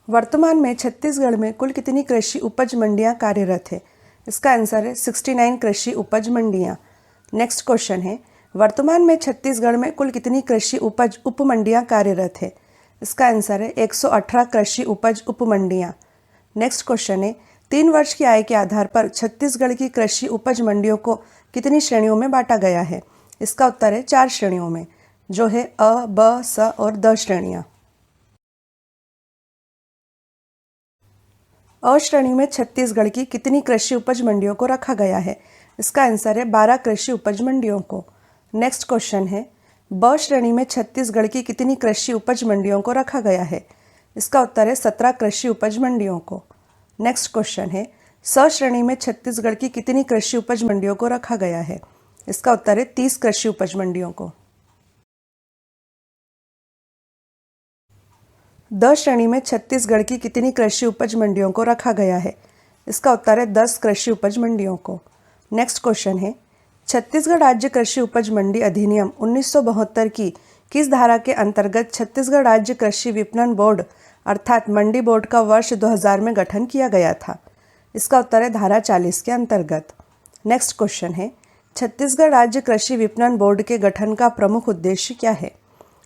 वर्तमान में छत्तीसगढ़ में कुल कितनी कृषि उपज मंडियां कार्यरत है? इसका आंसर है 69 कृषि उपज मंडियां। नेक्स्ट क्वेश्चन है, वर्तमान में छत्तीसगढ़ में कुल कितनी कृषि उपज उप मंडियां कार्यरत है? इसका आंसर है 118 कृषि उपज उप मंडियां। नेक्स्ट क्वेश्चन है, 3 वर्ष की आय के आधार पर छत्तीसगढ़ की कृषि उपज मंडियों को कितनी श्रेणियों में बांटा गया है? इसका उत्तर है 4 श्रेणियों में, जो है अ, ब, स और द श्रेणियां। अ श्रेणी में छत्तीसगढ़ की कितनी कृषि उपज मंडियों को रखा गया है? इसका आंसर है 12 कृषि उपज मंडियों को। नेक्स्ट क्वेश्चन है, ब श्रेणी में छत्तीसगढ़ की कितनी कृषि उपज मंडियों को रखा गया है? इसका उत्तर है 17 कृषि उपज मंडियों को। नेक्स्ट क्वेश्चन है, स श्रेणी में छत्तीसगढ़ की कितनी कृषि उपज मंडियों को रखा गया है? इसका उत्तर है 30 कृषि उपज मंडियों को। द श्रेणी में छत्तीसगढ़ की कितनी कृषि उपज मंडियों को रखा गया है? इसका उत्तर है 10 कृषि उपज मंडियों को। नेक्स्ट क्वेश्चन है, छत्तीसगढ़ राज्य कृषि उपज मंडी अधिनियम 1972 की किस धारा के अंतर्गत छत्तीसगढ़ राज्य कृषि विपणन बोर्ड अर्थात मंडी बोर्ड का वर्ष 2000 में गठन किया गया था? इसका उत्तर है धारा 40 के अंतर्गत। नेक्स्ट क्वेश्चन है, छत्तीसगढ़ राज्य कृषि विपणन बोर्ड के गठन का प्रमुख उद्देश्य क्या है?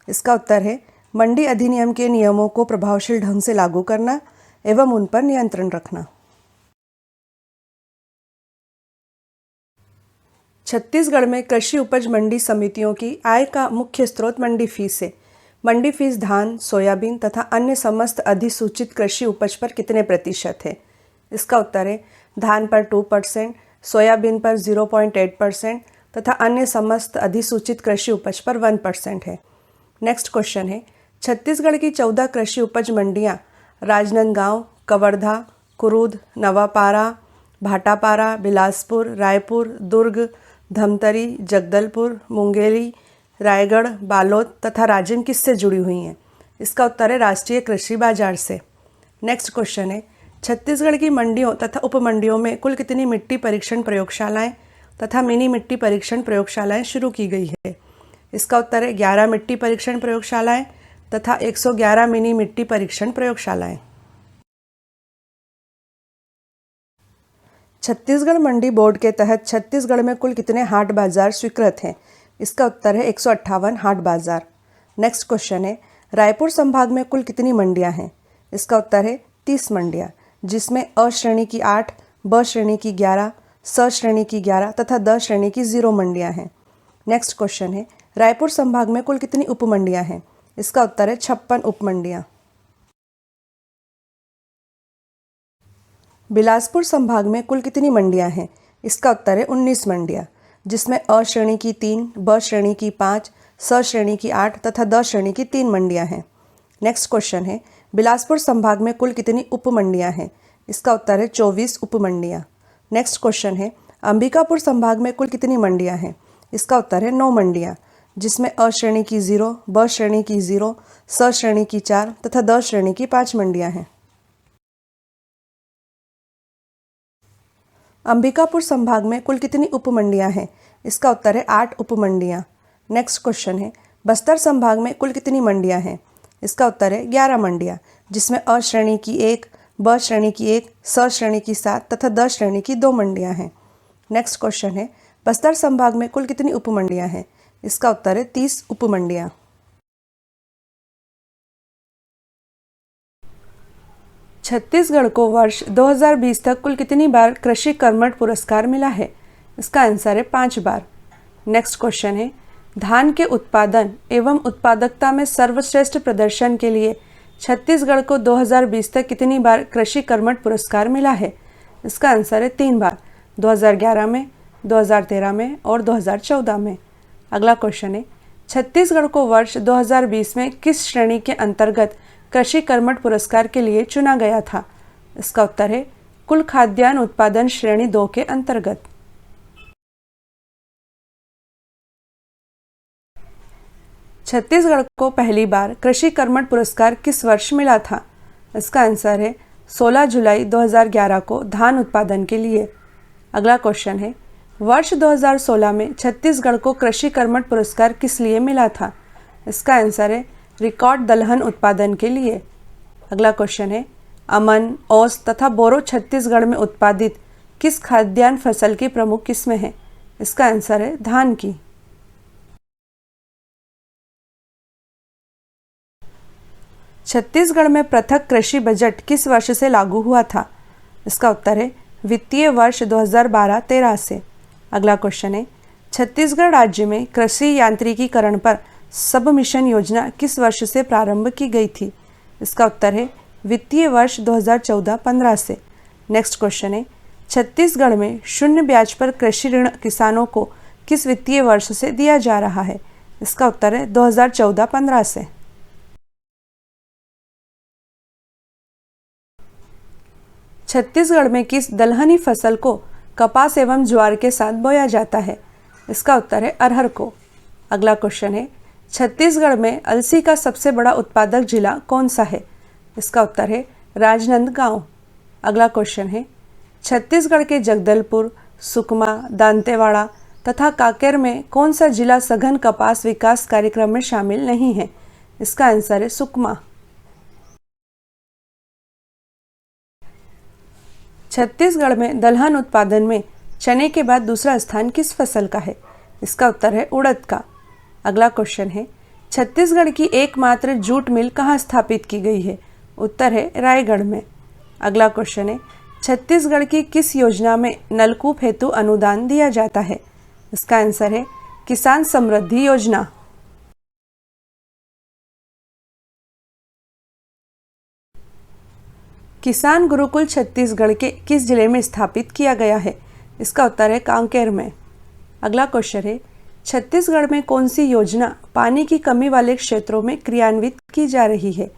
इसका उत्तर है मंडी अधिनियम के नियमों को प्रभावशील ढंग से लागू करना एवं उन पर नियंत्रण रखना। छत्तीसगढ़ में कृषि उपज मंडी समितियों की आय का मुख्य स्रोत मंडी फीस है। मंडी फीस धान, सोयाबीन तथा अन्य समस्त अधिसूचित कृषि उपज पर कितने प्रतिशत है? इसका उत्तर है धान पर 2%, सोयाबीन पर 0.8% तथा अन्य समस्त अधिसूचित कृषि उपज पर 1% है। नेक्स्ट क्वेश्चन है, छत्तीसगढ़ की 14 कृषि उपज मंडियां राजनांदगांव, कवर्धा, कुरुद, नवापारा, भाटापारा, बिलासपुर, रायपुर, दुर्ग, धमतरी, जगदलपुर, मुंगेली, रायगढ़, बालोद तथा राजिम किससे जुड़ी हुई हैं? इसका उत्तर है राष्ट्रीय कृषि बाजार से। नेक्स्ट क्वेश्चन है, छत्तीसगढ़ की मंडियों तथा उपमंडियों में कुल कितनी मिट्टी परीक्षण प्रयोगशालाएं तथा मिनी मिट्टी परीक्षण प्रयोगशालाएं शुरू की गई है? इसका उत्तर है 11 मिट्टी परीक्षण प्रयोगशालाएं तथा 111 मिनी मिट्टी परीक्षण प्रयोगशालाएं। छत्तीसगढ़ मंडी बोर्ड के तहत छत्तीसगढ़ में कुल कितने हाट बाजार स्वीकृत हैं? इसका उत्तर है 158 हाट बाजार। नेक्स्ट क्वेश्चन है, रायपुर संभाग में कुल कितनी मंडियां हैं? इसका उत्तर है 30 मंडियां, जिसमें अ श्रेणी की 8, ब श्रेणी की 11, स श्रेणी की 11 तथा द श्रेणी की 0 मंडियां हैं। नेक्स्ट क्वेश्चन है, रायपुर संभाग में कुल कितनी उपमंडियां हैं? इसका उत्तर है 56 उपमंडियां। बिलासपुर संभाग में कुल कितनी मंडियां हैं? इसका उत्तर है 19 मंडियां, जिसमें अ श्रेणी की 3, ब श्रेणी की 5, स श्रेणी की 8 तथा द श्रेणी की 3 मंडियां हैं। नेक्स्ट क्वेश्चन है, बिलासपुर संभाग में कुल कितनी उपमंडियां हैं? इसका उत्तर है 24 उपमंडियां। नेक्स्ट क्वेश्चन है, अंबिकापुर संभाग में कुल कितनी मंडियां हैं? इसका उत्तर है 9 मंडियां, जिसमें अ श्रेणी की 0, ब श्रेणी की 0, स श्रेणी की 4 तथा द श्रेणी की 5 मंडियां हैं। अंबिकापुर संभाग में कुल कितनी उपमंडियां हैं? इसका उत्तर है 8 उपमंडियां। नेक्स्ट क्वेश्चन है, बस्तर संभाग में कुल कितनी मंडियां हैं? इसका उत्तर है 11 मंडियां, जिसमें अ श्रेणी की 1, ब श्रेणी की 1, स श्रेणी की 7 तथा द श्रेणी की 2 मंडियां हैं। नेक्स्ट क्वेश्चन है, बस्तर संभाग में कुल कितनी उपमंडियां हैं? इसका उत्तर है 30 उपमंडियां। छत्तीसगढ़ को वर्ष 2020 तक कुल कितनी बार कृषि कर्मठ पुरस्कार मिला है? इसका आंसर है 5 बार। नेक्स्ट क्वेश्चन है, धान के उत्पादन एवं उत्पादकता में सर्वश्रेष्ठ प्रदर्शन के लिए छत्तीसगढ़ को 2020 तक कितनी बार कृषि कर्मठ पुरस्कार मिला है? इसका आंसर है 3 बार, 2011 में, 2013 में और 2014 में। अगला क्वेश्चन है, छत्तीसगढ़ को वर्ष 2020 में किस श्रेणी के अंतर्गत कृषि कर्मठ पुरस्कार के लिए चुना गया था? इसका उत्तर है कुल खाद्यान्न उत्पादन श्रेणी 2 के अंतर्गत। छत्तीसगढ़ को पहली बार कृषि कर्मठ पुरस्कार किस वर्ष मिला था? इसका आंसर है 16 जुलाई 2011 को धान उत्पादन के लिए। अगला क्वेश्चन है, वर्ष 2016 में छत्तीसगढ़ को कृषि कर्मठ पुरस्कार किस लिए मिला था? इसका आंसर है रिकॉर्ड दलहन उत्पादन के लिए। अगला क्वेश्चन है, अमन, ओस तथा बोरो छत्तीसगढ़ में उत्पादित किस खाद्यान्न फसल की प्रमुख किस्में हैं? इसका आंसर है धान की। छत्तीसगढ़ में पृथक कृषि बजट किस वर्ष से लागू हुआ था? इसका उत्तर है वित्तीय वर्ष 2012-13 से। अगला क्वेश्चन है, छत्तीसगढ़ राज्य में कृषि यांत्रिकीकरण पर सब मिशन योजना किस वर्ष से प्रारंभ की गई थी? इसका उत्तर है वित्तीय वर्ष 2014-15 से। नेक्स्ट क्वेश्चन है, छत्तीसगढ़ में शून्य ब्याज पर कृषि ऋण किसानों को किस वित्तीय वर्ष से दिया जा रहा है? इसका उत्तर है 2014-15 से। छत्तीसगढ़ में किस दलहनी फसल को कपास एवं ज्वार के साथ बोया जाता है? इसका उत्तर है अरहर को। अगला क्वेश्चन है, छत्तीसगढ़ में अलसी का सबसे बड़ा उत्पादक जिला कौन सा है? इसका उत्तर है राजनांदगांव। अगला क्वेश्चन है, छत्तीसगढ़ के जगदलपुर, सुकमा, दांतेवाड़ा तथा कांकेर में कौन सा जिला सघन कपास विकास कार्यक्रम में शामिल नहीं है? इसका आंसर है सुकमा। छत्तीसगढ़ में दलहन उत्पादन में चने के बाद दूसरा स्थान किस फसल का है? इसका उत्तर है उड़द का। अगला क्वेश्चन है, छत्तीसगढ़ की एकमात्र जूट मिल कहाँ स्थापित की गई है? उत्तर है रायगढ़ में। अगला क्वेश्चन है, छत्तीसगढ़ की किस योजना में नलकूप हेतु अनुदान दिया जाता है? इसका आंसर है किसान समृद्धि योजना। किसान गुरुकुल छत्तीसगढ़ के किस जिले में स्थापित किया गया है? इसका उत्तर है कांकेर में। अगला क्वेश्चन है, छत्तीसगढ़ में कौन सी योजना पानी की कमी वाले क्षेत्रों में क्रियान्वित की जा रही है?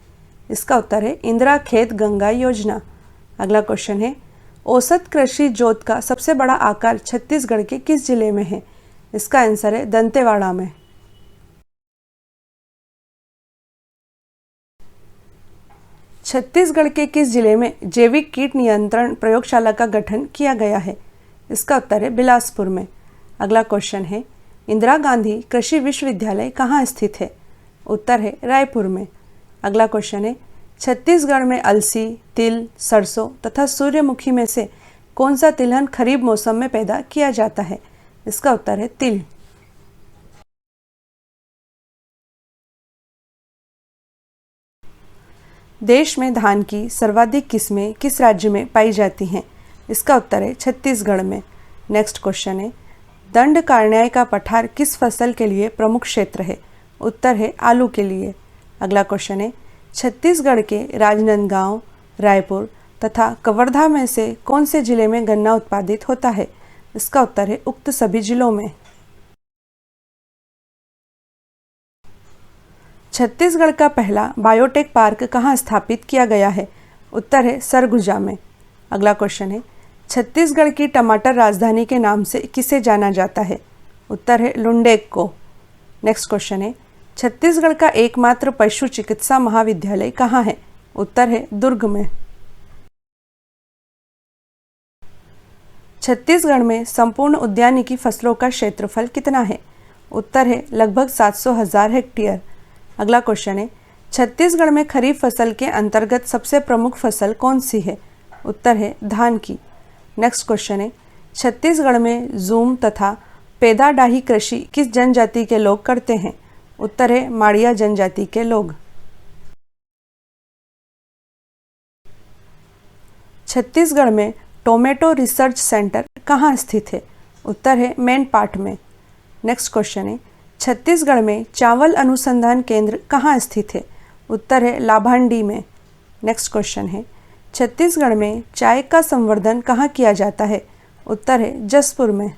इसका उत्तर है इंदिरा खेत गंगा योजना। अगला क्वेश्चन है, औसत कृषि जोत का सबसे बड़ा आकार छत्तीसगढ़ के किस जिले में है? इसका आंसर है दंतेवाड़ा में। छत्तीसगढ़ के किस जिले में जैविक कीट नियंत्रण प्रयोगशाला का गठन किया गया है? इसका उत्तर है बिलासपुर में। अगला क्वेश्चन है, इंदिरा गांधी कृषि विश्वविद्यालय कहाँ स्थित है? उत्तर है रायपुर में। अगला क्वेश्चन है, छत्तीसगढ़ में अलसी, तिल, सरसों तथा सूर्यमुखी में से कौन सा तिलहन खरीफ मौसम में पैदा किया जाता है? इसका उत्तर है तिल। देश में धान की सर्वाधिक किस्में किस राज्य में पाई जाती हैं? इसका उत्तर है छत्तीसगढ़ में। नेक्स्ट क्वेश्चन है, दंडकारण्य का पठार किस फसल के लिए प्रमुख क्षेत्र है? उत्तर है आलू के लिए। अगला क्वेश्चन है, छत्तीसगढ़ के राजनांदगांव, रायपुर तथा कवर्धा में से कौन से जिले में गन्ना उत्पादित होता है? इसका उत्तर है उक्त सभी जिलों में। छत्तीसगढ़ का पहला बायोटेक पार्क कहाँ स्थापित किया गया है? उत्तर है सरगुजा में। अगला क्वेश्चन है, छत्तीसगढ़ की टमाटर राजधानी के नाम से किसे जाना जाता है? उत्तर है लुंडेक को। नेक्स्ट क्वेश्चन है, छत्तीसगढ़ का एकमात्र पशु चिकित्सा महाविद्यालय कहाँ है? उत्तर है दुर्ग में। छत्तीसगढ़ में संपूर्ण उद्यानिकी फसलों का क्षेत्रफल कितना है? उत्तर है लगभग 700,000 हेक्टेयर। अगला क्वेश्चन है, छत्तीसगढ़ में खरीफ फसल के अंतर्गत सबसे प्रमुख फसल कौन सी है? उत्तर है धान की। नेक्स्ट क्वेश्चन है, छत्तीसगढ़ में जूम तथा पेदाडाही कृषि किस जनजाति के लोग करते हैं? उत्तर है माड़िया जनजाति के लोग। छत्तीसगढ़ में टोमेटो रिसर्च सेंटर कहाँ स्थित है? उत्तर है मैनपाट में। नेक्स्ट क्वेश्चन है, छत्तीसगढ़ में चावल अनुसंधान केंद्र कहाँ स्थित है? उत्तर है लाभांडी में। नेक्स्ट क्वेश्चन है, छत्तीसगढ़ में चाय का संवर्धन कहाँ किया जाता है? उत्तर है जसपुर में।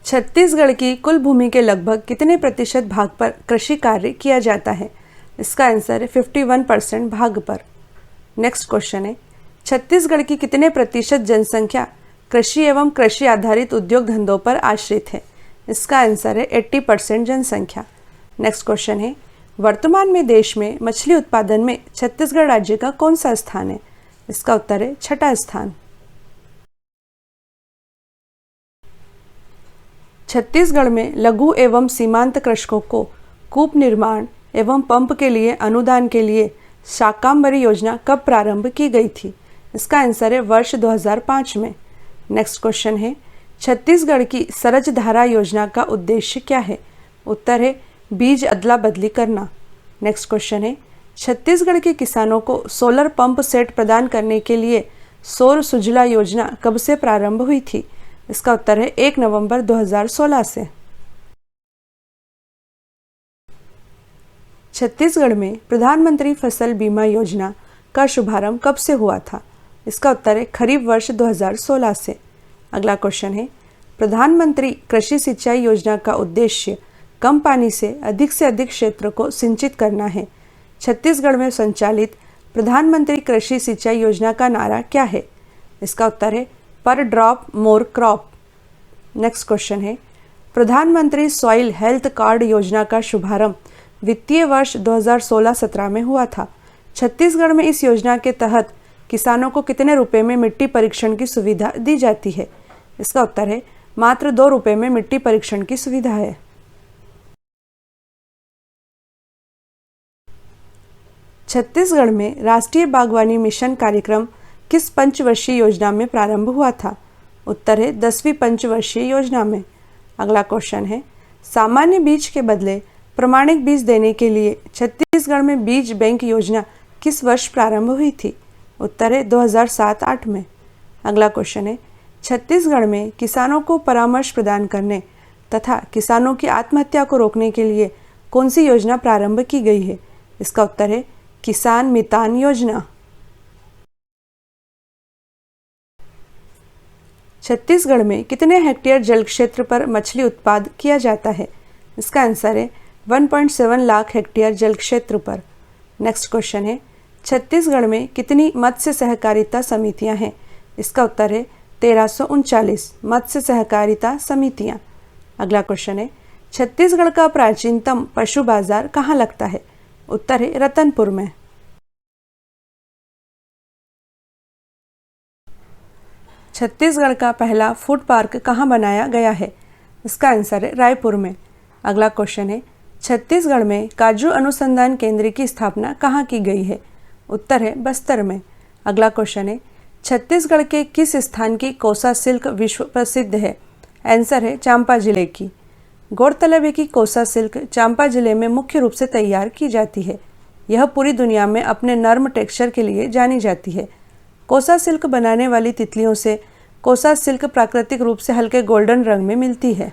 छत्तीसगढ़ की कुल भूमि के लगभग कितने प्रतिशत भाग पर कृषि कार्य किया जाता है? इसका आंसर है 51% भाग पर। नेक्स्ट क्वेश्चन है, छत्तीसगढ़ की कितने प्रतिशत जनसंख्या कृषि एवं कृषि आधारित उद्योग धंधों पर आश्रित है? इसका आंसर है 80% जनसंख्या। नेक्स्ट क्वेश्चन है, वर्तमान में देश में मछली उत्पादन में छत्तीसगढ़ राज्य का कौन सा स्थान है? इसका उत्तर है छठा स्थान। छत्तीसगढ़ में लघु एवं सीमांत कृषकों को कूप निर्माण एवं पंप के लिए अनुदान के लिए शाकंभरी योजना कब प्रारंभ की गई थी? इसका आंसर है वर्ष 2005 में। नेक्स्ट क्वेश्चन है, छत्तीसगढ़ की सरज धारा योजना का उद्देश्य क्या है? उत्तर है बीज अदला बदली करना। नेक्स्ट क्वेश्चन है, छत्तीसगढ़ के किसानों को सोलर पंप सेट प्रदान करने के लिए सौर सुजला योजना कब से प्रारंभ हुई थी? इसका उत्तर है 1 नवंबर 2016 से। छत्तीसगढ़ में प्रधानमंत्री फसल बीमा योजना का शुभारंभ कब से हुआ था? इसका उत्तर है खरीफ वर्ष 2016 से। अगला क्वेश्चन है, प्रधानमंत्री कृषि सिंचाई योजना का उद्देश्य कम पानी से अधिक क्षेत्र को सिंचित करना है। छत्तीसगढ़ में संचालित प्रधानमंत्री कृषि सिंचाई योजना का नारा क्या है? इसका उत्तर है पर drop more crop. Next question है, प्रधानमंत्री सॉइल हेल्थ कार्ड योजना का शुभारंभ वित्तीय वर्ष 2016-17 में हुआ था। छत्तीसगढ़ में इस योजना के तहत किसानों को कितने रुपए में मिट्टी परीक्षण की सुविधा दी जाती है? इसका उत्तर है मात्र 2 रुपए में मिट्टी परीक्षण की सुविधा है। छत्तीसगढ़ में राष्ट्रीय बागवानी मिशन कार्यक्रम किस पंचवर्षीय योजना में प्रारंभ हुआ था? उत्तर है 10वीं पंचवर्षीय योजना में। अगला क्वेश्चन है, सामान्य बीज के बदले प्रमाणिक बीज देने के लिए छत्तीसगढ़ में बीज बैंक योजना किस वर्ष प्रारंभ हुई थी? उत्तर है 2007-8 में। अगला क्वेश्चन है, छत्तीसगढ़ में किसानों को परामर्श प्रदान करने तथा किसानों की आत्महत्या को रोकने के लिए कौन सी योजना प्रारंभ की गई है? इसका उत्तर है किसान मितान योजना। छत्तीसगढ़ में कितने हेक्टेयर जल क्षेत्र पर मछली उत्पादन किया जाता है? इसका आंसर है 1.7 लाख हेक्टेयर जल क्षेत्र पर। नेक्स्ट क्वेश्चन है, छत्तीसगढ़ में कितनी मत्स्य सहकारिता समितियां हैं? इसका उत्तर है 1339 मत्स्य सहकारिता समितियां। अगला क्वेश्चन है, छत्तीसगढ़ का प्राचीनतम पशु बाजार कहाँ लगता है? उत्तर है रतनपुर में। छत्तीसगढ़ का पहला फूड पार्क कहाँ बनाया गया है? इसका आंसर है रायपुर में। अगला क्वेश्चन है, छत्तीसगढ़ में काजू अनुसंधान केंद्र की स्थापना कहाँ की गई है? उत्तर है बस्तर में। अगला क्वेश्चन है, छत्तीसगढ़ के किस स्थान की कोसा सिल्क विश्व प्रसिद्ध है? आंसर है चांपा जिले की। गौरतलब है कि कोसा सिल्क चांपा जिले में मुख्य रूप से तैयार की जाती है। यह पूरी दुनिया में अपने नर्म टेक्सचर के लिए जानी जाती है। कोसा सिल्क बनाने वाली तितलियों से कोसा सिल्क प्राकृतिक रूप से हल्के गोल्डन रंग में मिलती है।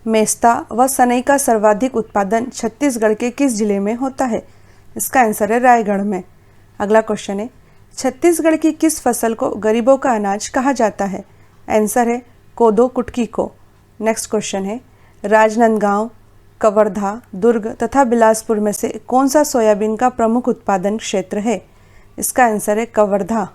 मेस्ता व सनई का सर्वाधिक उत्पादन छत्तीसगढ़ के किस जिले में होता है? इसका आंसर है रायगढ़ में। अगला क्वेश्चन है, छत्तीसगढ़ की किस फसल को गरीबों का अनाज कहा जाता है? आंसर है कोदो कुटकी को। नेक्स्ट क्वेश्चन है, राजनांदगांव, कवर्धा, दुर्ग तथा बिलासपुर में से कौन सा सोयाबीन का प्रमुख उत्पादन क्षेत्र है? इसका आंसर है कवर्धा।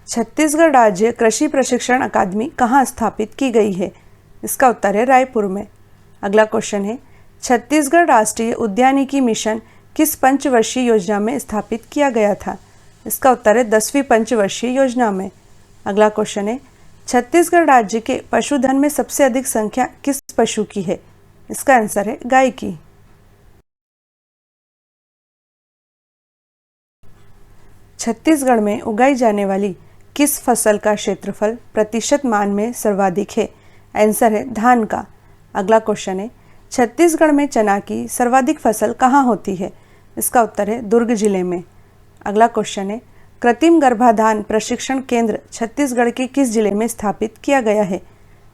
छत्तीसगढ़ राज्य कृषि प्रशिक्षण अकादमी कहाँ स्थापित की गई है? इसका उत्तर है रायपुर में। अगला क्वेश्चन है, छत्तीसगढ़ राष्ट्रीय उद्यानिकी मिशन किस पंचवर्षीय योजना में स्थापित किया गया था? इसका उत्तर है 10वीं पंचवर्षीय योजना में। अगला क्वेश्चन है, छत्तीसगढ़ राज्य के पशुधन में सबसे अधिक संख्या किस पशु की है? इसका आंसर है गाय की। छत्तीसगढ़ में उगाई जाने वाली किस फसल का क्षेत्रफल प्रतिशत मान में सर्वाधिक है? आंसर है धान का। अगला क्वेश्चन है, छत्तीसगढ़ में चना की सर्वाधिक फसल कहाँ होती है? इसका उत्तर है दुर्ग जिले में। अगला क्वेश्चन है, कृत्रिम गर्भाधान प्रशिक्षण केंद्र छत्तीसगढ़ के किस जिले में स्थापित किया गया है?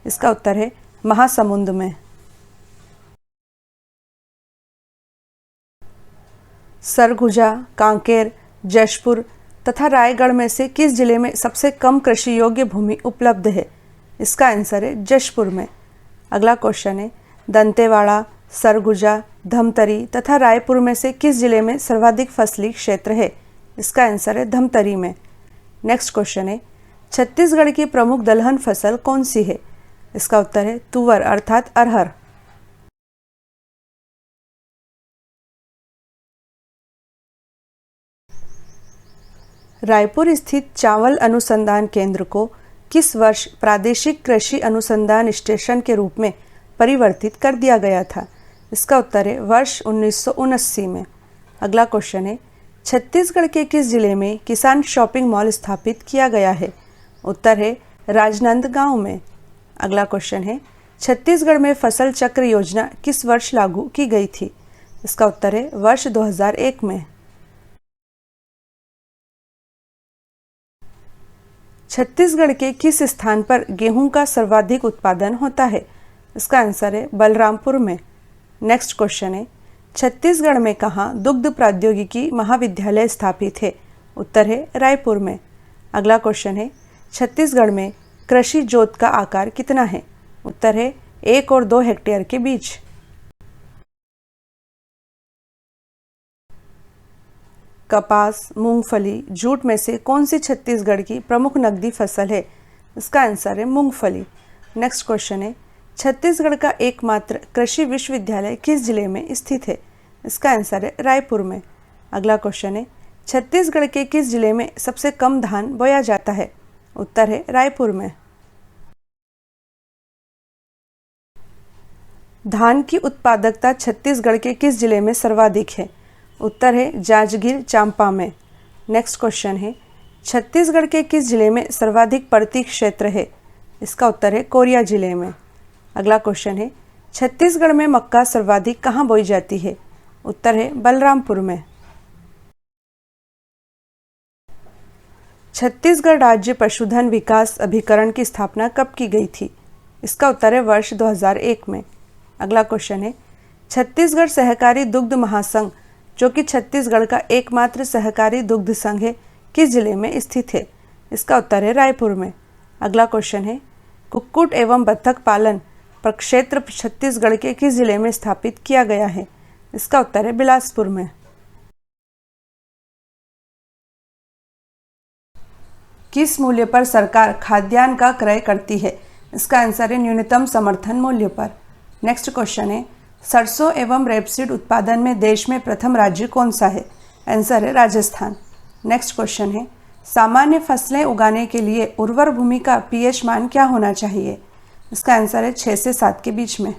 इसका उत्तर है महासमुंद में। सरगुजा, कांकेर, जशपुर तथा रायगढ़ में से किस जिले में सबसे कम कृषि योग्य भूमि उपलब्ध है? इसका आंसर है जशपुर में। अगला क्वेश्चन है, दंतेवाड़ा, सरगुजा, धमतरी तथा रायपुर में से किस जिले में सर्वाधिक फसली क्षेत्र है? इसका आंसर है धमतरी में। नेक्स्ट क्वेश्चन है, छत्तीसगढ़ की प्रमुख दलहन फसल कौन सी है? इसका उत्तर है तुवर अर्थात अरहर। रायपुर स्थित चावल अनुसंधान केंद्र को किस वर्ष प्रादेशिक कृषि अनुसंधान स्टेशन के रूप में परिवर्तित कर दिया गया था? इसका उत्तर है वर्ष 1979 में। अगला क्वेश्चन है, छत्तीसगढ़ के किस जिले में किसान शॉपिंग मॉल स्थापित किया गया है? उत्तर है राजनांदगांव में। अगला क्वेश्चन है, छत्तीसगढ़ में फसल चक्र योजना किस वर्ष लागू की गई थी? इसका उत्तर है वर्ष 2001 में। छत्तीसगढ़ के किस स्थान पर गेहूं का सर्वाधिक उत्पादन होता है? इसका आंसर है बलरामपुर में। नेक्स्ट क्वेश्चन है, छत्तीसगढ़ में कहाँ दुग्ध प्रौद्योगिकी महाविद्यालय स्थापित है? उत्तर है रायपुर में। अगला क्वेश्चन है, छत्तीसगढ़ में कृषि जोत का आकार कितना है? उत्तर है 1 और 2 हेक्टेयर के बीच। कपास, मूंगफली, जूट में से कौन सी छत्तीसगढ़ की प्रमुख नकदी फसल है? इसका आंसर है मूंगफली। नेक्स्ट क्वेश्चन है, छत्तीसगढ़ का एकमात्र कृषि विश्वविद्यालय किस जिले में स्थित है? इसका आंसर है रायपुर में। अगला क्वेश्चन है, छत्तीसगढ़ के किस जिले में सबसे कम धान बोया जाता है? उत्तर है रायपुर में। धान की उत्पादकता छत्तीसगढ़ के किस जिले में सर्वाधिक है? उत्तर है जांजगीर चांपा में। नेक्स्ट क्वेश्चन है, छत्तीसगढ़ के किस जिले में सर्वाधिक पर्वतीय क्षेत्र है? इसका उत्तर है कोरिया जिले में। अगला क्वेश्चन है, छत्तीसगढ़ में मक्का सर्वाधिक कहाँ बोई जाती है? उत्तर है बलरामपुर में। छत्तीसगढ़ राज्य पशुधन विकास अभिकरण की स्थापना कब की गई थी? इसका उत्तर है वर्ष 2001 में। अगला क्वेश्चन है, छत्तीसगढ़ सहकारी दुग्ध महासंघ जो कि छत्तीसगढ़ का एकमात्र सहकारी दुग्ध संघ है, किस जिले में स्थित है? इसका उत्तर है रायपुर में। अगला क्वेश्चन है, कुक्कुट एवं बत्तख पालन प्रक्षेत्र छत्तीसगढ़ के किस जिले में स्थापित किया गया है? इसका उत्तर है बिलासपुर में। किस मूल्य पर सरकार खाद्यान्न का क्रय करती है? इसका आंसर है न्यूनतम समर्थन मूल्य पर। नेक्स्ट क्वेश्चन है, सरसों एवं रेपसीड उत्पादन में देश में प्रथम राज्य कौन सा है? आंसर है राजस्थान। नेक्स्ट क्वेश्चन है, सामान्य फसलें उगाने के लिए उर्वर भूमि का पीएच मान क्या होना चाहिए? इसका आंसर है 6 से 7 के बीच में।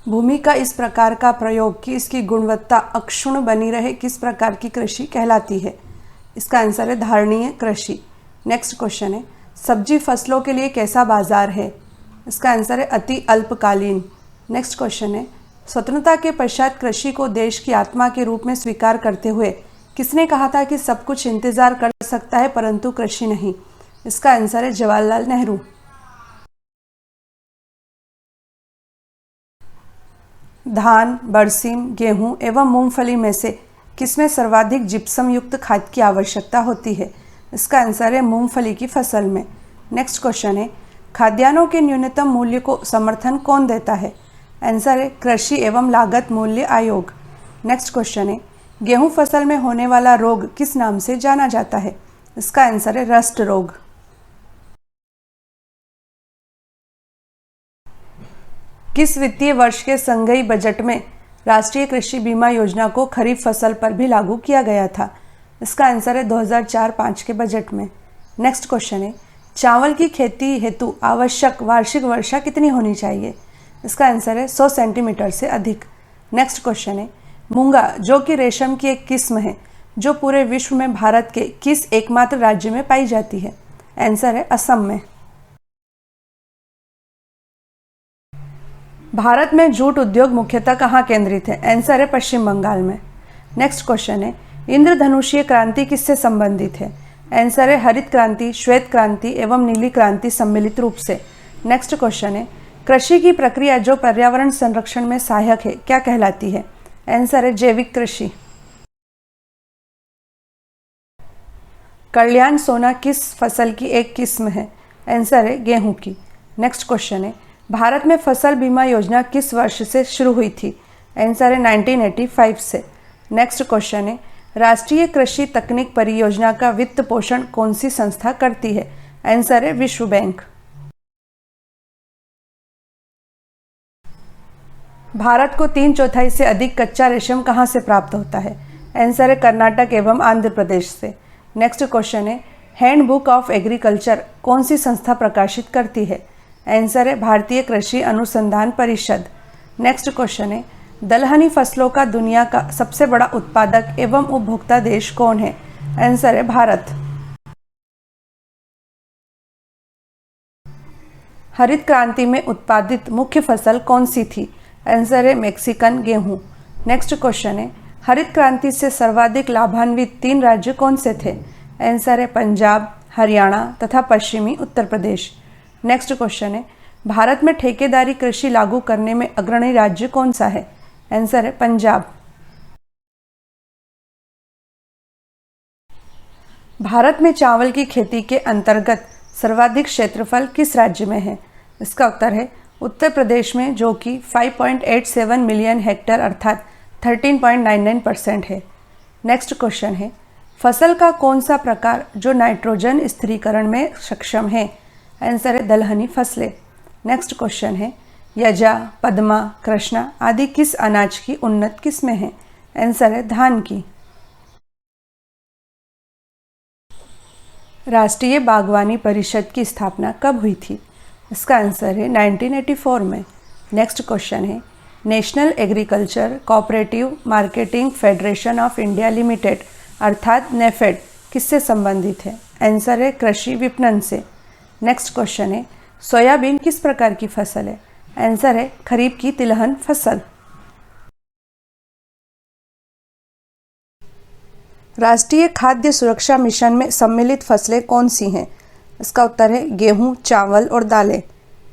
भूमि का इस प्रकार का प्रयोग कि इसकी गुणवत्ता अक्षुण्ण बनी रहे किस प्रकार की कृषि कहलाती है? इसका आंसर है धारणीय कृषि। नेक्स्ट क्वेश्चन है, सब्जी फसलों के लिए कैसा बाजार है? इसका आंसर है अति अल्पकालीन। नेक्स्ट क्वेश्चन है, स्वतंत्रता के पश्चात कृषि को देश की आत्मा के रूप में स्वीकार करते हुए किसने कहा था कि सब कुछ इंतजार कर सकता है परंतु कृषि नहीं? इसका आंसर है जवाहरलाल नेहरू। धान, बरसीम, गेहूं एवं मूंगफली में से किसमें सर्वाधिक जिप्सम युक्त खाद की आवश्यकता होती है? इसका आंसर है मूंगफली की फसल में। नेक्स्ट क्वेश्चन है, खाद्यान्नों के न्यूनतम मूल्य को समर्थन कौन देता है? आंसर है कृषि एवं लागत मूल्य आयोग। नेक्स्ट क्वेश्चन है, गेहूं फसल में होने वाला रोग किस नाम से जाना जाता है? इसका आंसर है रस्ट रोग। किस वित्तीय वर्ष के संघीय बजट में राष्ट्रीय कृषि बीमा योजना को खरीफ फसल पर भी लागू किया गया था? इसका आंसर है 2004-05 के बजट में। नेक्स्ट क्वेश्चन है, चावल की खेती हेतु आवश्यक वार्षिक वर्षा कितनी होनी चाहिए? इसका आंसर है 100 सेंटीमीटर से अधिक। नेक्स्ट क्वेश्चन है, मूंगा जो कि रेशम की एक किस्म है जो पूरे विश्व में भारत के किस एकमात्र राज्य में पाई जाती है? आंसर है असम में। भारत में जूट उद्योग मुख्यतः कहाँ केंद्रित है? आंसर है पश्चिम बंगाल में। नेक्स्ट क्वेश्चन है, इंद्रधनुषीय क्रांति किससे संबंधित है? आंसर है हरित क्रांति, श्वेत क्रांति एवं नीली क्रांति सम्मिलित रूप से। नेक्स्ट क्वेश्चन है, कृषि की प्रक्रिया जो पर्यावरण संरक्षण में सहायक है क्या कहलाती है? आंसर है जैविक कृषि। कल्याण सोना किस फसल की एक किस्म है? आंसर है गेहूं की। नेक्स्ट क्वेश्चन है, भारत में फसल बीमा योजना किस वर्ष से शुरू हुई थी? आंसर है 1985 से। नेक्स्ट क्वेश्चन है, राष्ट्रीय कृषि तकनीक परियोजना का वित्त पोषण कौन सी संस्था करती है? आंसर है विश्व बैंक। भारत को 3/4 से अधिक कच्चा रेशम कहाँ से प्राप्त होता है? आंसर है कर्नाटक एवं आंध्र प्रदेश से। नेक्स्ट क्वेश्चन है हैंडबुक ऑफ एग्रीकल्चर कौन सी संस्था प्रकाशित करती है? आंसर है भारतीय कृषि अनुसंधान परिषद। नेक्स्ट क्वेश्चन है दलहनी फसलों का दुनिया का सबसे बड़ा उत्पादक एवं उपभोक्ता देश कौन है? आंसर है भारत। हरित क्रांति में उत्पादित मुख्य फसल कौन सी थी? आंसर है मैक्सिकन गेहूं। नेक्स्ट क्वेश्चन है हरित क्रांति से सर्वाधिक लाभान्वित 3 राज्य कौन से थे? आंसर है पंजाब, हरियाणा तथा पश्चिमी उत्तर प्रदेश। नेक्स्ट क्वेश्चन है भारत में ठेकेदारी कृषि लागू करने में अग्रणी राज्य कौन सा है? आंसर है पंजाब। भारत में चावल की खेती के अंतर्गत सर्वाधिक क्षेत्रफल किस राज्य में है? इसका उत्तर है उत्तर प्रदेश में, जो कि 5.87 मिलियन हेक्टेयर अर्थात 13.99% है। नेक्स्ट क्वेश्चन है फसल का कौन सा प्रकार जो नाइट्रोजन स्थिरीकरण में सक्षम है? आंसर है दलहनी फसलें। नेक्स्ट क्वेश्चन है यजा, पद्मा, कृष्णा आदि किस अनाज की उन्नत किस्में हैं? आंसर है धान की। राष्ट्रीय बागवानी परिषद की स्थापना कब हुई थी? इसका आंसर है 1984 में। नेक्स्ट क्वेश्चन है national agriculture cooperative marketing federation of India limited अर्थात नेफेड किससे संबंधित है? आंसर है कृषि विपणन से। नेक्स्ट क्वेश्चन है सोयाबीन किस प्रकार की फसल है? आंसर है खरीफ की तिलहन फसल। राष्ट्रीय खाद्य सुरक्षा मिशन में सम्मिलित फसलें कौन सी हैं? इसका उत्तर है गेहूं, चावल और दालें।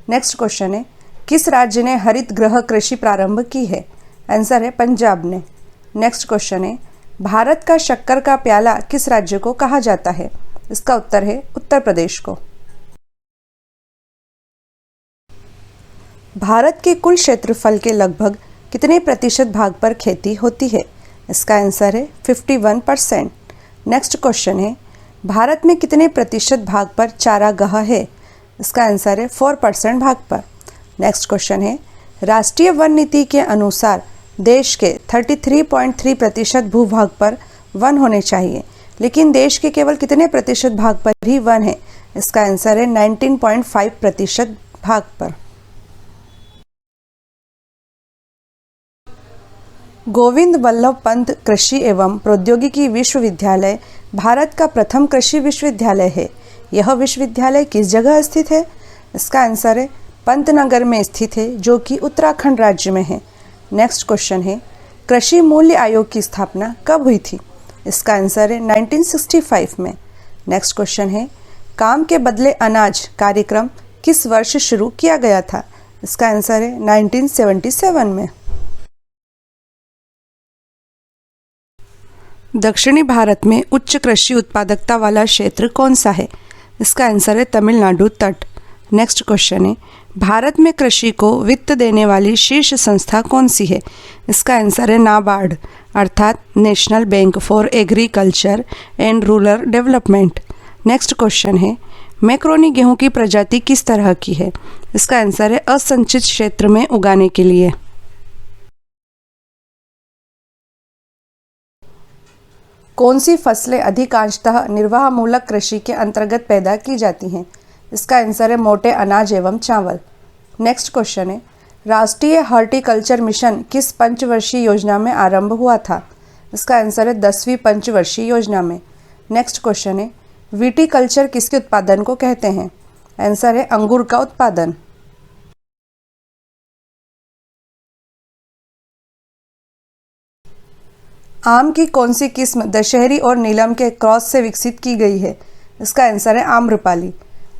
नेक्स्ट क्वेश्चन है किस राज्य ने हरित गृह कृषि प्रारंभ की है? आंसर है पंजाब ने। नेक्स्ट क्वेश्चन है भारत का शक्कर का प्याला किस राज्य को कहा जाता है? इसका उत्तर है उत्तर प्रदेश को। भारत के कुल क्षेत्रफल के लगभग कितने प्रतिशत भाग पर खेती होती है? इसका आंसर है 51%। नेक्स्ट क्वेश्चन है भारत में कितने प्रतिशत भाग पर चारागाह है? इसका आंसर है 4% भाग पर। नेक्स्ट क्वेश्चन है राष्ट्रीय वन नीति के अनुसार देश के 33.3% भूभाग पर वन होने चाहिए, लेकिन देश के केवल कितने प्रतिशत भाग पर ही वन है? इसका आंसर है 19.5% भाग पर। गोविंद वल्लभ पंत कृषि एवं प्रौद्योगिकी विश्वविद्यालय भारत का प्रथम कृषि विश्वविद्यालय है। यह विश्वविद्यालय किस जगह स्थित है? इसका आंसर है पंतनगर में स्थित है, जो कि उत्तराखंड राज्य में है। नेक्स्ट क्वेश्चन है कृषि मूल्य आयोग की स्थापना कब हुई थी? इसका आंसर है 1965 में। नेक्स्ट क्वेश्चन है काम के बदले अनाज कार्यक्रम किस वर्ष शुरू किया गया था? इसका आंसर है 1977 में। दक्षिणी भारत में उच्च कृषि उत्पादकता वाला क्षेत्र कौन सा है? इसका आंसर है तमिलनाडु तट। नेक्स्ट क्वेश्चन है भारत में कृषि को वित्त देने वाली शीर्ष संस्था कौन सी है? इसका आंसर है नाबार्ड अर्थात national bank for agriculture and rural development. Next question है मैक्रोनी गेहूं की प्रजाति किस तरह की है? इसका आंसर है असंचित क्षेत्र में उगाने के लिए। कौन सी फसलें अधिकांशतः निर्वाहमूलक कृषि के अंतर्गत पैदा की जाती हैं? इसका आंसर है मोटे अनाज एवं चावल। नेक्स्ट क्वेश्चन है राष्ट्रीय हॉर्टिकल्चर मिशन किस पंचवर्षीय योजना में आरंभ हुआ था? इसका आंसर है 10वीं पंचवर्षीय योजना में। नेक्स्ट क्वेश्चन है विटीकल्चर किसके उत्पादन को कहते हैं? आंसर है अंगूर का उत्पादन। आम की कौन सी किस्म दशहरी और नीलम के क्रॉस से विकसित की गई है? इसका आंसर है आम्रपाली।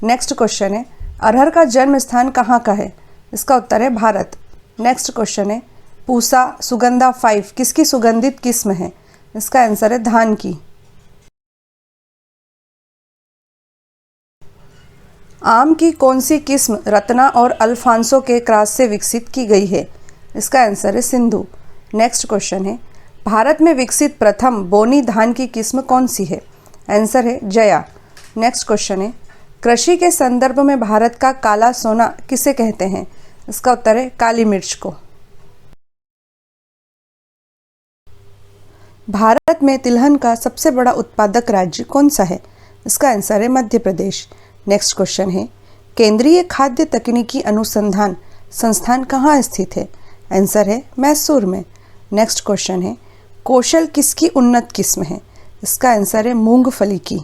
नेक्स्ट क्वेश्चन है अरहर का जन्म स्थान कहाँ का है? इसका उत्तर है भारत। नेक्स्ट क्वेश्चन है पूसा सुगंधा 5 किसकी सुगंधित किस्म है? इसका आंसर है धान की। आम की कौन सी किस्म रत्ना और अल्फांसो के क्रॉस से विकसित की गई है? इसका आंसर है सिंधु। नेक्स्ट क्वेश्चन है भारत में विकसित प्रथम बोनी धान की किस्म कौन सी है? आंसर है जया। नेक्स्ट क्वेश्चन है कृषि के संदर्भ में भारत का काला सोना किसे कहते हैं? इसका उत्तर है काली मिर्च को। भारत में तिलहन का सबसे बड़ा उत्पादक राज्य कौन सा है? इसका आंसर है मध्य प्रदेश। नेक्स्ट क्वेश्चन है, केंद्रीय खाद्य तकनीकी अनुसंधान संस्थान कहाँ स्थित है? आंसर है मैसूर में। नेक्स्ट क्वेश्चन है, कौशल किसकी उन्नत किस्म है? इसका आंसर है मूंगफली की।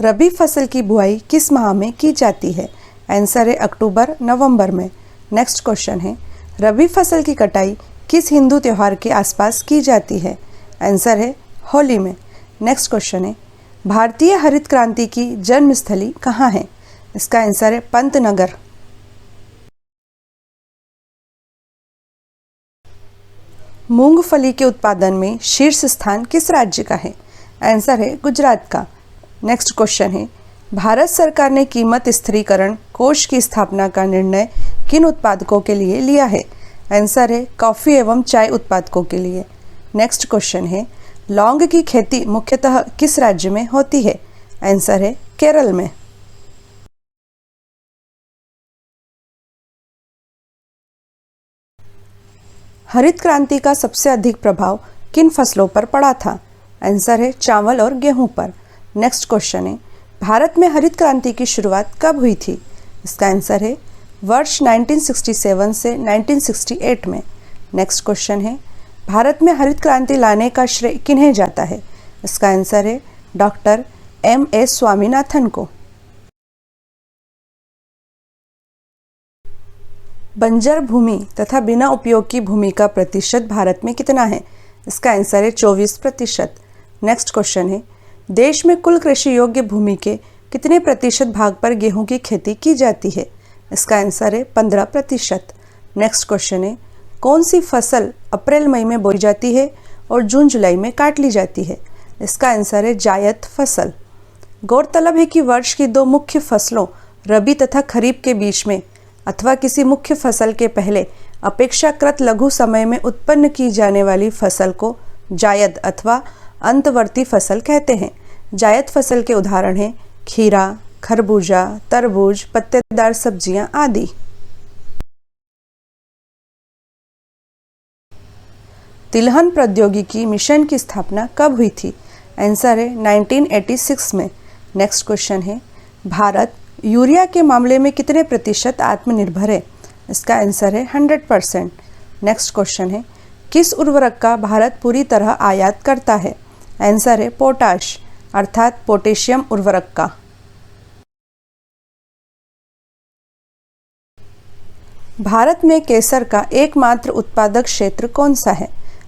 रबी फसल की बुआई किस माह में की जाती है? आंसर है अक्टूबर नवंबर में। नेक्स्ट क्वेश्चन है, रबी फसल की कटाई किस हिंदू त्यौहार के आसपास की जाती है? आंसर है होली में। नेक्स्ट क्वेश्चन है, भारतीय हरित क्रांति की जन्मस्थली कहाँ है? इसका आंसर है पंतनगर। मूंगफली के उत्पादन में शीर्ष स्थान किस राज्य का है? आंसर है गुजरात का। नेक्स्ट क्वेश्चन है, भारत सरकार ने कीमत स्थिरीकरण कोष की स्थापना का निर्णय किन उत्पादकों के लिए लिया है? आंसर है कॉफ़ी एवं चाय उत्पादकों के लिए। नेक्स्ट क्वेश्चन है, लौंग की खेती मुख्यतः किस राज्य में होती है? आंसर है केरल में। हरित क्रांति का सबसे अधिक प्रभाव किन फसलों पर पड़ा था? आंसर है चावल और गेहूं पर। नेक्स्ट क्वेश्चन है, भारत में हरित क्रांति की शुरुआत कब हुई थी? इसका आंसर है वर्ष 1967 से 1968 में। नेक्स्ट क्वेश्चन है, भारत में हरित क्रांति लाने का श्रेय किन्हें जाता है? इसका आंसर है डॉक्टर M.A. स्वामीनाथन को। बंजर भूमि तथा बिना उपयोग की भूमि का प्रतिशत भारत में कितना है? इसका आंसर है 24%। नेक्स्ट क्वेश्चन है, देश में कुल कृषि योग्य भूमि के कितने प्रतिशत भाग पर गेहूं की खेती की जाती है? इसका आंसर है 15%। नेक्स्ट क्वेश्चन है, कौन सी फसल अप्रैल मई में बोई जाती है और जून जुलाई में काट ली जाती है? इसका आंसर है जायद फसल। गौरतलब है कि वर्ष की दो मुख्य फसलों रबी तथा खरीफ के बीच में अथवा किसी मुख्य फसल के पहले अपेक्षाकृत लघु समय में उत्पन्न की जाने वाली फसल को जायद अथवा अंतवर्ती फसल कहते हैं। जायद फसल के उदाहरण हैं खीरा, खरबूजा, तरबूज, पत्तेदार सब्जियां आदि। तिलहन प्रौद्योगिकी मिशन की स्थापना कब हुई थी? आंसर है 1986 में। नेक्स्ट क्वेश्चन है, भारत यूरिया के मामले में कितने प्रतिशत आत्मनिर्भर है? इसका आंसर है 100%। नेक्स्ट क्वेश्चन है, किस उर्वरक का भारत पूरी तरह आयात करता है? आंसर है पोटाश अर्थात पोटेशियम उर्वरक का। भारत में केसर का एकमात्र उत्पादक क्षेत्र कौन सा है?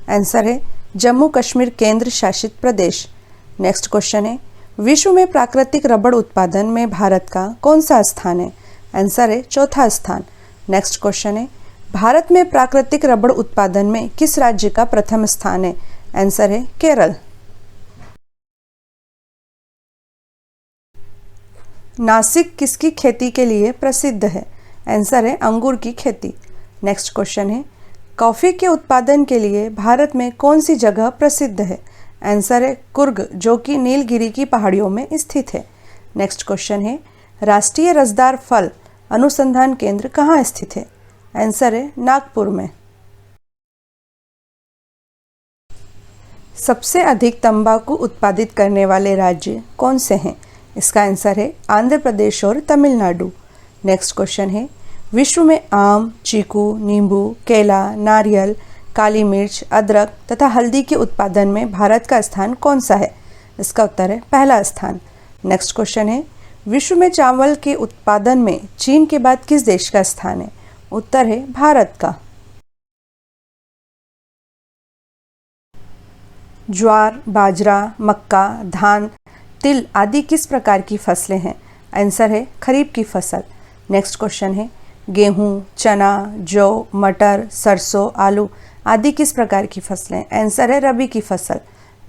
आंसर है जम्मू कश्मीर केंद्र शासित प्रदेश। नेक्स्ट क्वेश्चन है, विश्व में प्राकृतिक रबड़ उत्पादन में भारत का कौन सा स्थान है? आंसर है चौथा स्थान। नेक्स्ट क्वेश्चन है, भारत में प्राकृतिक रबड़ उत्पादन में किस राज्य का प्रथम स्थान है? आंसर है केरल। नासिक किसकी खेती के लिए प्रसिद्ध है? आंसर है अंगूर की खेती। नेक्स्ट क्वेश्चन है, कॉफ़ी के उत्पादन के लिए भारत में कौन सी जगह प्रसिद्ध है? आंसर है कुर्ग, जो कि नीलगिरी की पहाड़ियों में स्थित है। नेक्स्ट क्वेश्चन है, राष्ट्रीय रसदार फल अनुसंधान केंद्र कहाँ स्थित है? आंसर है नागपुर में। सबसे अधिक तंबाकू उत्पादित करने वाले राज्य कौन से हैं? इसका आंसर है आंध्र प्रदेश और तमिलनाडु। नेक्स्ट क्वेश्चन है, विश्व में आम, चीकू, नींबू, केला, नारियल, काली मिर्च, अदरक तथा हल्दी के उत्पादन में भारत का स्थान कौन सा है? इसका उत्तर है पहला स्थान। नेक्स्ट क्वेश्चन है, विश्व में चावल के उत्पादन में चीन के बाद किस देश का स्थान है? उत्तर है भारत का। ज्वार, बाजरा, मक्का, धान, तिल आदि किस प्रकार की फसलें हैं? आंसर है खरीफ की फसल। नेक्स्ट क्वेश्चन है, गेहूं, चना, जौ, मटर, सरसों, आलू आदि किस प्रकार की फसलें? आंसर है रबी की फसल।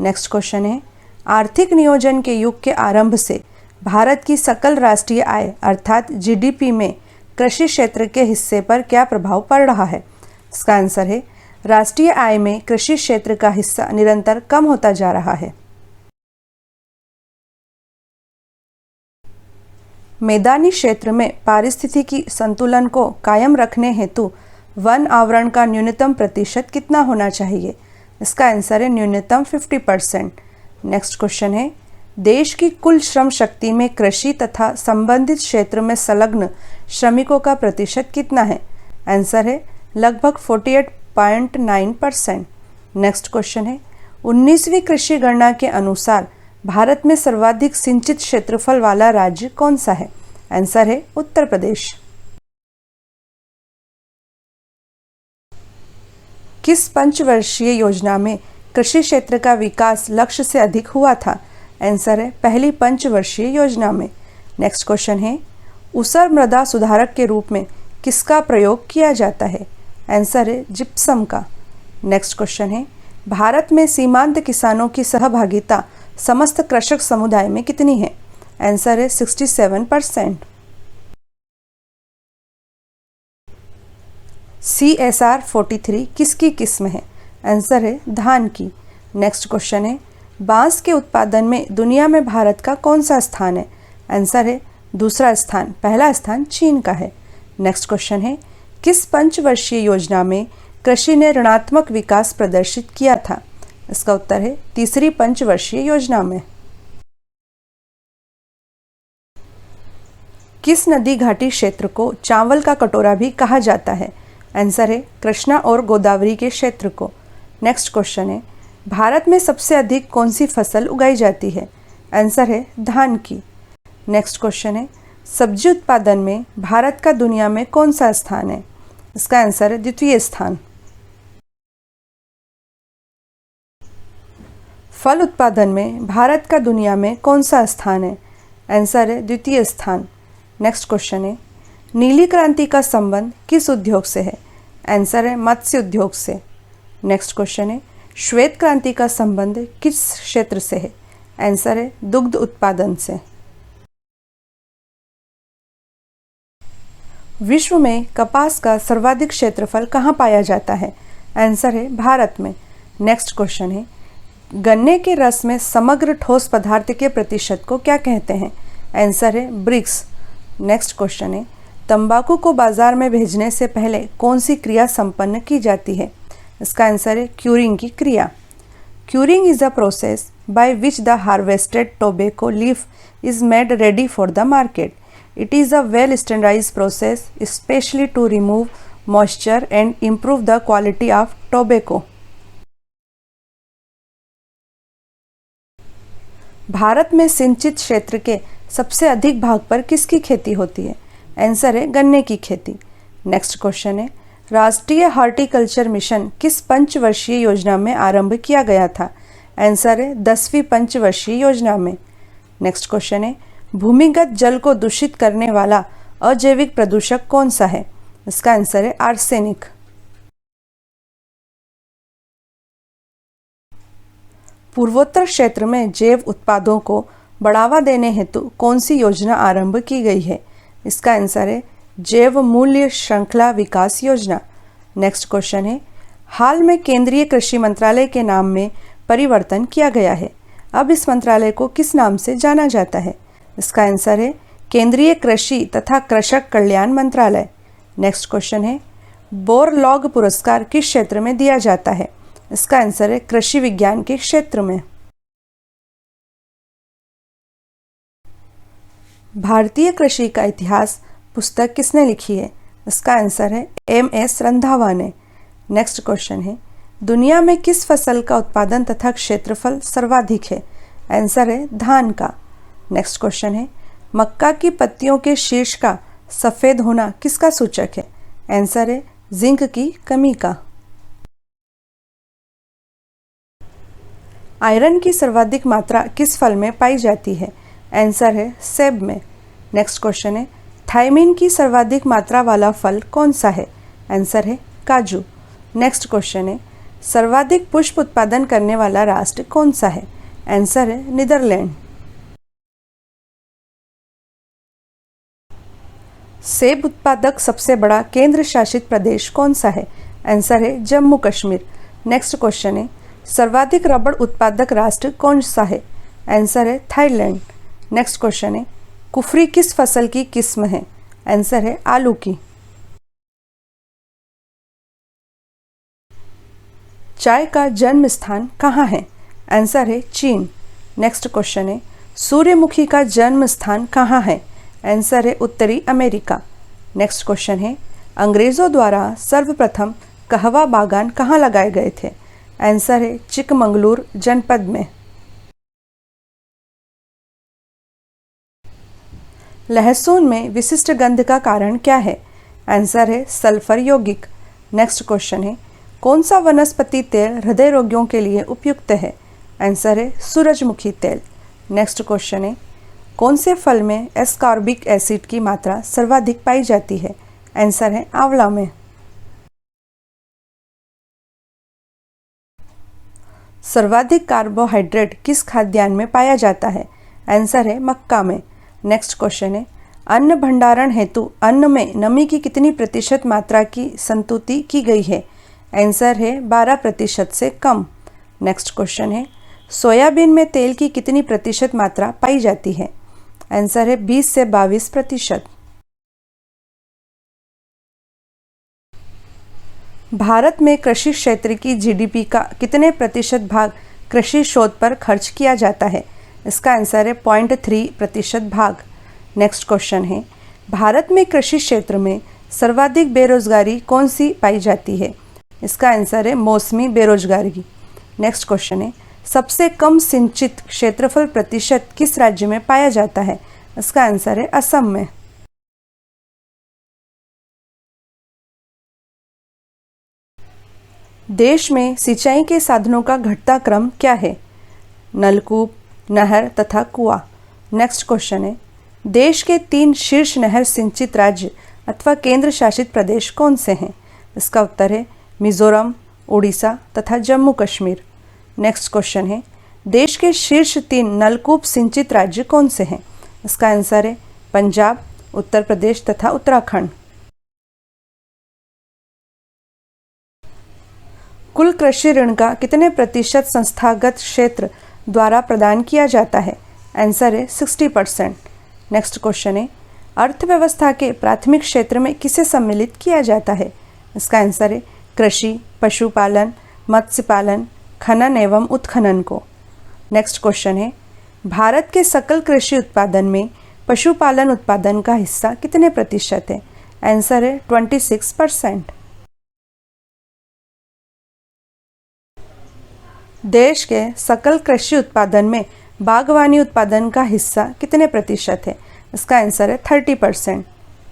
नेक्स्ट क्वेश्चन है, आर्थिक नियोजन के युग के आरंभ से भारत की सकल राष्ट्रीय आय अर्थात जीडीपी में कृषि क्षेत्र के हिस्से पर क्या प्रभाव पड़ रहा है? इसका आंसर है राष्ट्रीय आय में कृषि क्षेत्र का हिस्सा निरंतर कम होता जा रहा है। मैदानी क्षेत्र में पारिस्थितिकी संतुलन को कायम रखने हेतु वन आवरण का न्यूनतम प्रतिशत कितना होना चाहिए? इसका आंसर है न्यूनतम 50%। नेक्स्ट क्वेश्चन है, देश की कुल श्रम शक्ति में कृषि तथा संबंधित क्षेत्र में संलग्न श्रमिकों का प्रतिशत कितना है? आंसर है लगभग 48.9%। नेक्स्ट क्वेश्चन है, 19वीं कृषि गणना के अनुसार भारत में सर्वाधिक सिंचित क्षेत्रफल वाला राज्य कौन सा है? आंसर है उत्तर प्रदेश। किस पंचवर्षीय योजना में कृषि क्षेत्र का विकास लक्ष्य से अधिक हुआ था? आंसर है पहली पंचवर्षीय योजना में। नेक्स्ट क्वेश्चन है, ऊसर मृदा सुधारक के रूप में किसका प्रयोग किया जाता है? आंसर है जिप्सम का। नेक्स्ट क्वेश्चन है, भारत में सीमांत किसानों की सहभागिता समस्त कृषक समुदाय में कितनी है? आंसर है 67%। CSR 43 किसकी किस्म है? आंसर है धान की। नेक्स्ट क्वेश्चन है, बांस के उत्पादन में दुनिया में भारत का कौन सा स्थान है? आंसर है दूसरा स्थान, पहला स्थान चीन का है। नेक्स्ट क्वेश्चन है, किस पंचवर्षीय योजना में कृषि ने ऋणात्मक विकास प्रदर्शित किया था? इसका उत्तर है तीसरी पंचवर्षीय योजना में। किस नदी घाटी क्षेत्र को चावल का कटोरा भी कहा जाता है? आंसर है कृष्णा और गोदावरी के क्षेत्र को। नेक्स्ट क्वेश्चन है, भारत में सबसे अधिक कौन सी फसल उगाई जाती है? आंसर है धान की। नेक्स्ट क्वेश्चन है, सब्जी उत्पादन में भारत का दुनिया में कौन सा स्थान है? इसका आंसर है द्वितीय स्थान। फल उत्पादन में भारत का दुनिया में कौन सा स्थान है? आंसर है द्वितीय स्थान। नेक्स्ट क्वेश्चन है, नीली क्रांति का संबंध किस उद्योग से है? आंसर है मत्स्य उद्योग से। नेक्स्ट क्वेश्चन है, श्वेत क्रांति का संबंध किस क्षेत्र से है? आंसर है दुग्ध उत्पादन से। विश्व में कपास का सर्वाधिक क्षेत्रफल कहाँ पाया जाता है? आंसर है भारत में। नेक्स्ट क्वेश्चन है, गन्ने के रस में समग्र ठोस पदार्थ के प्रतिशत को क्या कहते हैं? आंसर है ब्रिक्स। नेक्स्ट क्वेश्चन है, तंबाकू को बाजार में भेजने से पहले कौन सी क्रिया संपन्न की जाती है? इसका आंसर है क्यूरिंग की क्रिया। Curing is a process by which the harvested tobacco leaf is made ready for the market. It is a well standardized process especially to remove moisture and improve the quality of tobacco. Bharat में सिंचित क्षेत्र के सबसे अधिक भाग पर किसकी खेती होती है? आंसर है गन्ने की खेती। नेक्स्ट क्वेश्चन है, राष्ट्रीय हॉर्टिकल्चर मिशन किस पंचवर्षीय योजना में आरंभ किया गया था? आंसर है 10वीं पंचवर्षीय योजना में। नेक्स्ट क्वेश्चन है, भूमिगत जल को दूषित करने वाला अजैविक प्रदूषक कौन सा है? इसका आंसर है आर्सेनिक। पूर्वोत्तर क्षेत्र में जैव उत्पादों को बढ़ावा देने हेतु कौन सी योजना आरंभ की गई है? इसका आंसर है जैव मूल्य श्रृंखला विकास योजना। नेक्स्ट क्वेश्चन है, हाल में केंद्रीय कृषि मंत्रालय के नाम में परिवर्तन किया गया है। अब इस मंत्रालय को किस नाम से जाना जाता है? इसका आंसर है केंद्रीय कृषि तथा कृषक कल्याण मंत्रालय। नेक्स्ट क्वेश्चन है, बोरलॉग पुरस्कार किस क्षेत्र में दिया जाता है? इसका आंसर है कृषि विज्ञान के क्षेत्र में। भारतीय कृषि का इतिहास पुस्तक किसने लिखी है? इसका आंसर है MS रंधावा ने। नेक्स्ट क्वेश्चन है, दुनिया में किस फसल का उत्पादन तथा क्षेत्रफल सर्वाधिक है? आंसर है धान का। नेक्स्ट क्वेश्चन है, मक्का की पत्तियों के शीर्ष का सफ़ेद होना किसका सूचक है? आंसर है जिंक की कमी का। आयरन की सर्वाधिक मात्रा किस फल में पाई जाती है? आंसर है सेब में। नेक्स्ट क्वेश्चन है, थायमिन की सर्वाधिक मात्रा वाला फल कौन सा है? आंसर है काजू। नेक्स्ट क्वेश्चन है, सर्वाधिक पुष्प उत्पादन करने वाला राष्ट्र कौन सा है? आंसर है नीदरलैंड। सेब उत्पादक सबसे बड़ा केंद्र शासित प्रदेश कौन सा है? आंसर है जम्मू कश्मीर। नेक्स्ट क्वेश्चन है, सर्वाधिक रबड़ उत्पादक राष्ट्र कौन सा है? आंसर है थाईलैंड। नेक्स्ट क्वेश्चन है, कुफरी किस फसल की किस्म है? आंसर है आलू की। चाय का जन्म स्थान कहाँ है? आंसर है चीन। नेक्स्ट क्वेश्चन है, सूर्यमुखी का जन्म स्थान कहाँ है? आंसर है उत्तरी अमेरिका। नेक्स्ट क्वेश्चन है, अंग्रेज़ों द्वारा सर्वप्रथम कहवा बागान कहाँ लगाए गए थे? आंसर है चिकमंगलूर जनपद में। लहसुन में विशिष्ट गंध का कारण क्या है? आंसर है सल्फर यौगिक। नेक्स्ट क्वेश्चन है, कौन सा वनस्पति तेल हृदय रोगियों के लिए उपयुक्त है? आंसर है सूरजमुखी तेल। नेक्स्ट क्वेश्चन है, कौन से फल में एस्कॉर्बिक एसिड की मात्रा सर्वाधिक पाई जाती है? आंसर है आंवला में। सर्वाधिक कार्बोहाइड्रेट किस खाद्यान्न में पाया जाता है? आंसर है मक्का में। नेक्स्ट क्वेश्चन है, अन्न भंडारण हेतु अन्न में नमी की कितनी प्रतिशत मात्रा की संतुति की गई है? आंसर है 12% से कम। नेक्स्ट क्वेश्चन है, सोयाबीन में तेल की कितनी प्रतिशत मात्रा पाई जाती है? आंसर है 20 से 22%। भारत में कृषि क्षेत्र की जीडीपी का कितने प्रतिशत भाग कृषि शोध पर खर्च किया जाता है? इसका आंसर है 0.3% भाग। नेक्स्ट क्वेश्चन है, भारत में कृषि क्षेत्र में सर्वाधिक बेरोजगारी कौन सी पाई जाती है? इसका आंसर है मौसमी बेरोजगारी। नेक्स्ट क्वेश्चन है, सबसे कम सिंचित क्षेत्रफल प्रतिशत किस राज्य में पाया जाता है? इसका आंसर है असम में। देश में सिंचाई के साधनों का घटता क्रम क्या है? नलकूप, नहर तथा कुआं। नेक्स्ट क्वेश्चन है, देश के 3 शीर्ष नहर सिंचित राज्य अथवा केंद्र शासित प्रदेश कौन से हैं? इसका उत्तर है मिजोरम, उड़ीसा तथा जम्मू कश्मीर। नेक्स्ट क्वेश्चन है, देश के शीर्ष 3 नलकूप सिंचित राज्य कौन से हैं? इसका आंसर है पंजाब, उत्तर प्रदेश तथा उत्तराखंड। कुल कृषि ऋण का कितने प्रतिशत संस्थागत क्षेत्र द्वारा प्रदान किया जाता है? आंसर है 60%। नेक्स्ट क्वेश्चन है, अर्थव्यवस्था के प्राथमिक क्षेत्र में किसे सम्मिलित किया जाता है? इसका आंसर है कृषि, पशुपालन, मत्स्य पालन, खनन एवं उत्खनन को। नेक्स्ट क्वेश्चन है, भारत के सकल कृषि उत्पादन में पशुपालन उत्पादन का हिस्सा कितने प्रतिशत है? आंसर है 26%। देश के सकल कृषि उत्पादन में बागवानी उत्पादन का हिस्सा कितने प्रतिशत है? इसका आंसर है 30%।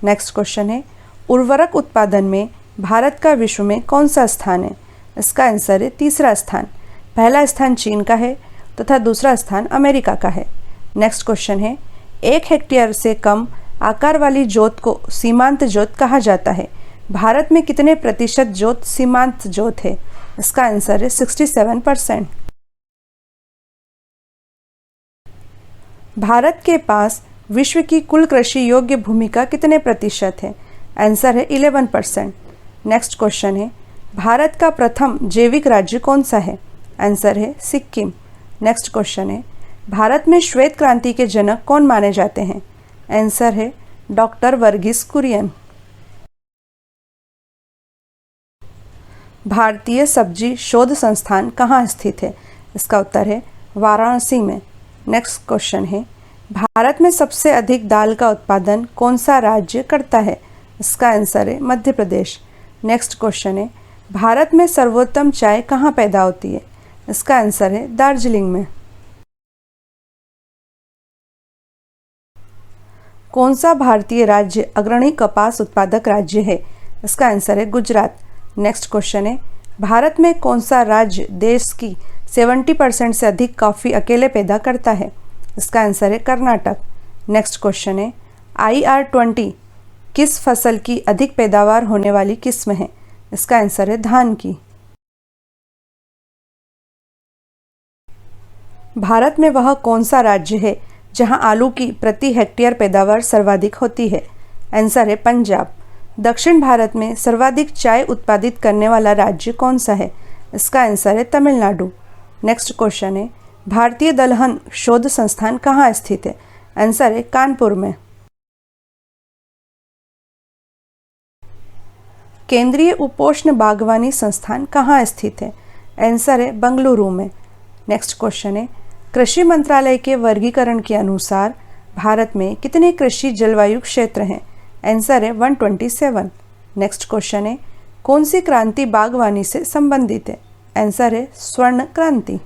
नेक्स्ट क्वेश्चन है, उर्वरक उत्पादन में भारत का विश्व में कौन सा स्थान है? इसका आंसर है तीसरा स्थान। पहला स्थान चीन का है तथा दूसरा स्थान अमेरिका का है। नेक्स्ट क्वेश्चन है, 1 हेक्टेयर से कम आकार वाली जोत को सीमांत जोत कहा जाता है। भारत में कितने प्रतिशत जोत सीमांत जोत है? इसका आंसर है 67%। भारत के पास विश्व की कुल कृषि योग्य भूमि का कितने प्रतिशत है? आंसर है 11%। नेक्स्ट क्वेश्चन है, भारत का प्रथम जैविक राज्य कौन सा है? आंसर है सिक्किम। नेक्स्ट क्वेश्चन है, भारत में श्वेत क्रांति के जनक कौन माने जाते हैं? आंसर है डॉक्टर वर्गीस कुरियन। भारतीय सब्जी शोध संस्थान कहाँ स्थित है? इसका उत्तर है वाराणसी में। नेक्स्ट क्वेश्चन है, भारत में सबसे अधिक दाल का उत्पादन कौन सा राज्य करता है? इसका आंसर है मध्य प्रदेश। नेक्स्ट क्वेश्चन है, भारत में सर्वोत्तम चाय कहाँ पैदा होती है? इसका आंसर है दार्जिलिंग में। कौन सा भारतीय राज्य अग्रणी कपास उत्पादक राज्य है? इसका आंसर है गुजरात। नेक्स्ट क्वेश्चन है, भारत में कौन सा राज्य देश की 70% से अधिक कॉफ़ी अकेले पैदा करता है? इसका आंसर है कर्नाटक। नेक्स्ट क्वेश्चन है, IR20 किस फसल की अधिक पैदावार होने वाली किस्म है? इसका आंसर है धान की। भारत में वह कौन सा राज्य है जहां आलू की प्रति हेक्टेयर पैदावार सर्वाधिक होती है? आंसर है पंजाब। दक्षिण भारत में सर्वाधिक चाय उत्पादित करने वाला राज्य कौन सा है? इसका आंसर है तमिलनाडु। नेक्स्ट क्वेश्चन है, भारतीय दलहन शोध संस्थान कहाँ स्थित है? आंसर है कानपुर में। केंद्रीय उपोष्ण बागवानी संस्थान कहाँ स्थित है? आंसर है बेंगलुरु में। नेक्स्ट क्वेश्चन है, कृषि मंत्रालय के वर्गीकरण के अनुसार भारत में कितने कृषि जलवायु क्षेत्र हैं? आंसर है 127। नेक्स्ट क्वेश्चन है, कौन सी क्रांति बागवानी से संबंधित है? आंसर है स्वर्ण क्रांति।